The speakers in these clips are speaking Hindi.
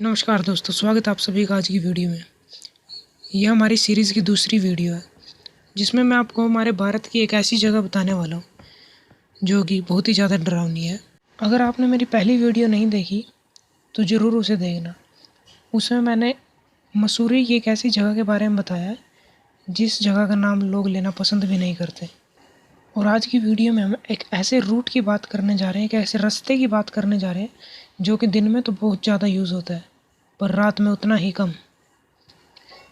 नमस्कार दोस्तों, स्वागत है आप सभी का आज की वीडियो में। यह हमारी सीरीज़ की दूसरी वीडियो है जिसमें मैं आपको हमारे भारत की एक ऐसी जगह बताने वाला हूँ जो कि बहुत ही ज़्यादा डरावनी है। अगर आपने मेरी पहली वीडियो नहीं देखी तो ज़रूर उसे देखना। उसमें मैंने मसूरी की एक ऐसी जगह के बारे में बताया है जिस जगह का नाम लोग लेना पसंद भी नहीं करते। और आज की वीडियो में हम एक ऐसे रूट की बात करने जा रहे हैं, एक ऐसे रास्ते की बात करने जा रहे हैं जो कि दिन में तो बहुत ज़्यादा यूज़ होता है पर रात में उतना ही कम।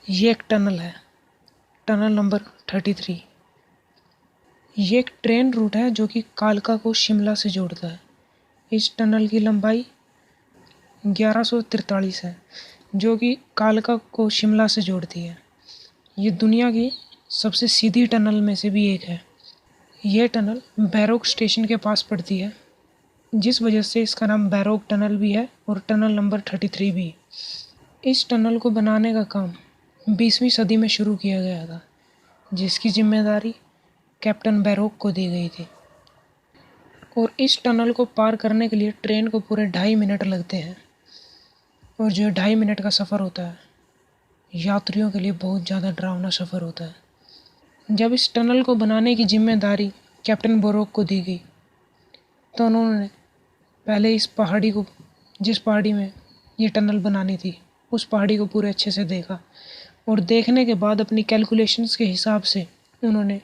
ये एक टनल है, टनल नंबर 33। ये एक ट्रेन रूट है जो कि कालका को शिमला से जोड़ता है। इस टनल की लंबाई 1143 है जो कि कालका को शिमला से जोड़ती है। ये दुनिया की सबसे सीधी टनल में से भी एक है। यह टनल बैरोक स्टेशन के पास पड़ती है जिस वजह से इसका नाम बैरोक टनल भी है और टनल नंबर 33 भी। इस टनल को बनाने का काम 20वीं सदी में शुरू किया गया था जिसकी जिम्मेदारी कैप्टन बैरोक को दी गई थी। और इस टनल को पार करने के लिए ट्रेन को पूरे 2.5 मिनट लगते हैं और जो 2.5 मिनट का सफ़र होता है यात्रियों के लिए बहुत ज़्यादा डरावना सफ़र होता है। जब इस टनल को बनाने की जिम्मेदारी कैप्टन बैरोक को दी गई तो उन्होंने पहले इस पहाड़ी को, जिस पहाड़ी में ये टनल बनानी थी, उस पहाड़ी को पूरे अच्छे से देखा और देखने के बाद अपनी कैलकुलेशंस के हिसाब से उन्होंने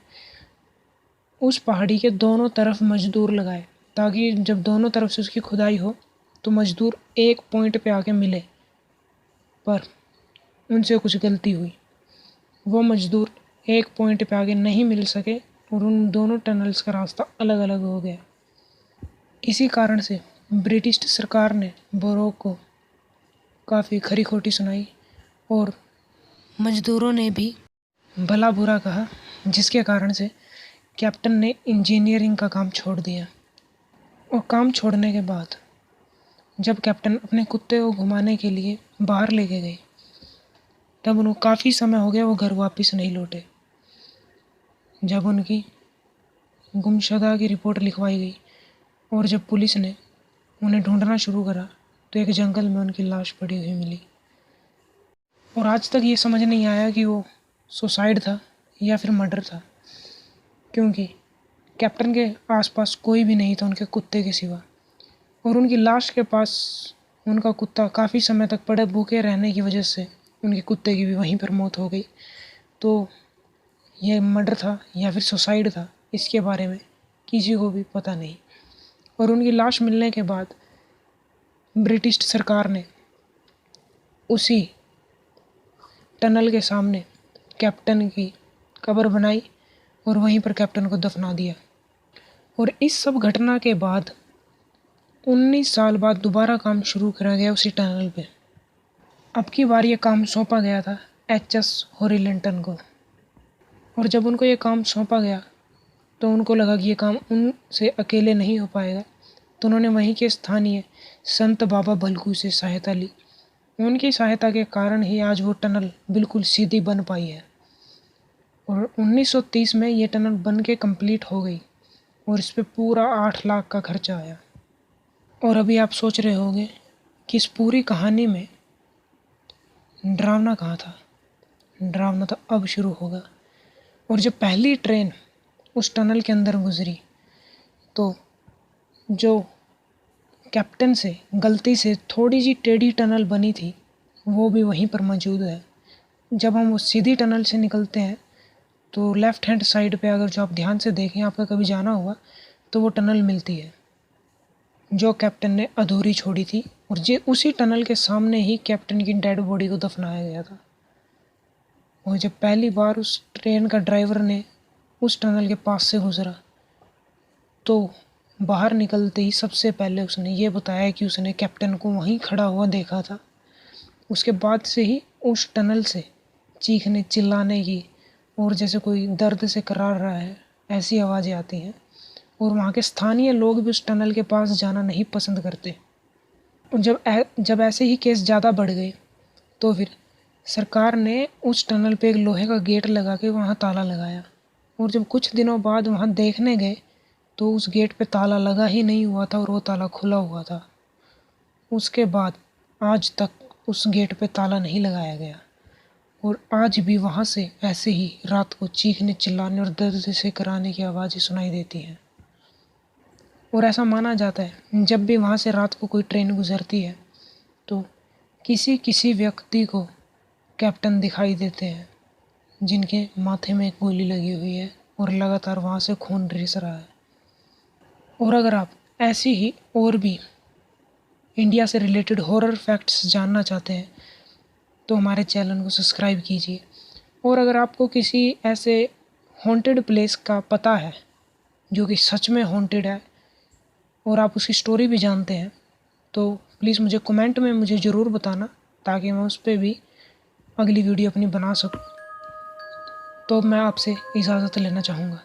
उस पहाड़ी के दोनों तरफ मजदूर लगाए ताकि जब दोनों तरफ से उसकी खुदाई हो तो मजदूर एक पॉइंट पे आके मिले। पर उनसे कुछ गलती हुई, वो मजदूर एक पॉइंट पे आगे नहीं मिल सके और उन दोनों टनल्स का रास्ता अलग अलग हो गया। इसी कारण से ब्रिटिश सरकार ने बैरोक को काफ़ी खरी खोटी सुनाई और मजदूरों ने भी भला बुरा कहा, जिसके कारण से कैप्टन ने इंजीनियरिंग का काम छोड़ दिया। और काम छोड़ने के बाद जब कैप्टन अपने कुत्ते को घुमाने के लिए बाहर लेके गए तब उन्हें काफ़ी समय हो गया, वो घर वापस नहीं लौटे। जब उनकी गुमशुदा की रिपोर्ट लिखवाई गई और जब पुलिस ने उन्हें ढूंढना शुरू करा तो एक जंगल में उनकी लाश पड़ी हुई मिली। और आज तक ये समझ नहीं आया कि वो सुसाइड था या फिर मर्डर था, क्योंकि कैप्टन के आसपास कोई भी नहीं था उनके कुत्ते के सिवा। और उनकी लाश के पास उनका कुत्ता काफ़ी समय तक पड़े भूखे रहने की वजह से उनके कुत्ते की भी वहीं पर मौत हो गई। तो यह मर्डर था या फिर सुसाइड था, इसके बारे में किसी को भी पता नहीं। और उनकी लाश मिलने के बाद ब्रिटिश सरकार ने उसी टनल के सामने कैप्टन की कब्र बनाई और वहीं पर कैप्टन को दफना दिया। और इस सब घटना के बाद 19 साल बाद दोबारा काम शुरू करा गया उसी टनल पे। अब की बार ये काम सौंपा गया था HS होरिलेटन को। और जब उनको ये काम सौंपा गया तो उनको लगा कि ये काम उनसे अकेले नहीं हो पाएगा, तो उन्होंने वहीं के स्थानीय संत बाबा भलकू से सहायता ली। उनकी सहायता के कारण ही आज वो टनल बिल्कुल सीधी बन पाई है। और 1930 में ये टनल बन के कंप्लीट हो गई और इस पे पूरा 8 लाख का खर्चा आया। और अभी आप सोच रहे होंगे कि इस पूरी कहानी में डरावना कहाँ था। डरावना तो अब शुरू होगा। और जब पहली ट्रेन उस टनल के अंदर गुजरी तो जो कैप्टन से गलती से थोड़ी सी टेढ़ी टनल बनी थी वो भी वहीं पर मौजूद है। जब हम उस सीधी टनल से निकलते हैं तो लेफ़्ट हैंड साइड पे अगर जो आप ध्यान से देखें, आपका कभी जाना हुआ तो वो टनल मिलती है जो कैप्टन ने अधूरी छोड़ी थी। और ये उसी टनल के सामने ही कैप्टन की डेड बॉडी को दफनाया गया था। और जब पहली बार उस ट्रेन का ड्राइवर ने उस टनल के पास से गुजरा तो बाहर निकलते ही सबसे पहले उसने ये बताया कि उसने कैप्टन को वहीं खड़ा हुआ देखा था। उसके बाद से ही उस टनल से चीखने चिल्लाने की और जैसे कोई दर्द से करार रहा है ऐसी आवाज़ें आती हैं। और वहाँ के स्थानीय लोग भी उस टनल के पास जाना नहीं पसंद करते। और जब ऐसे ही केस ज़्यादा बढ़ गए तो फिर सरकार ने उस टनल पे एक लोहे का गेट लगा के वहाँ ताला लगाया। और जब कुछ दिनों बाद वहाँ देखने गए तो उस गेट पे ताला लगा ही नहीं हुआ था और वो ताला खुला हुआ था। उसके बाद आज तक उस गेट पे ताला नहीं लगाया गया और आज भी वहाँ से ऐसे ही रात को चीखने चिल्लाने और दर्द से कराने की आवाज़ें सुनाई देती हैं। और ऐसा माना जाता है जब भी वहाँ से रात को कोई ट्रेन गुजरती है तो किसी किसी व्यक्ति को कैप्टन दिखाई देते हैं जिनके माथे में एक गोली लगी हुई है और लगातार वहाँ से खून रिस रहा है। और अगर आप ऐसी ही और भी इंडिया से रिलेटेड हॉरर फैक्ट्स जानना चाहते हैं तो हमारे चैनल को सब्सक्राइब कीजिए। और अगर आपको किसी ऐसे हॉन्टेड प्लेस का पता है जो कि सच में हॉन्टेड है और आप उसकी स्टोरी भी जानते हैं तो प्लीज़ मुझे कमेंट में मुझे ज़रूर बताना ताकि मैं उस पर भी अगली वीडियो अपनी बना सकूं। तो मैं आपसे इजाज़त लेना चाहूँगा।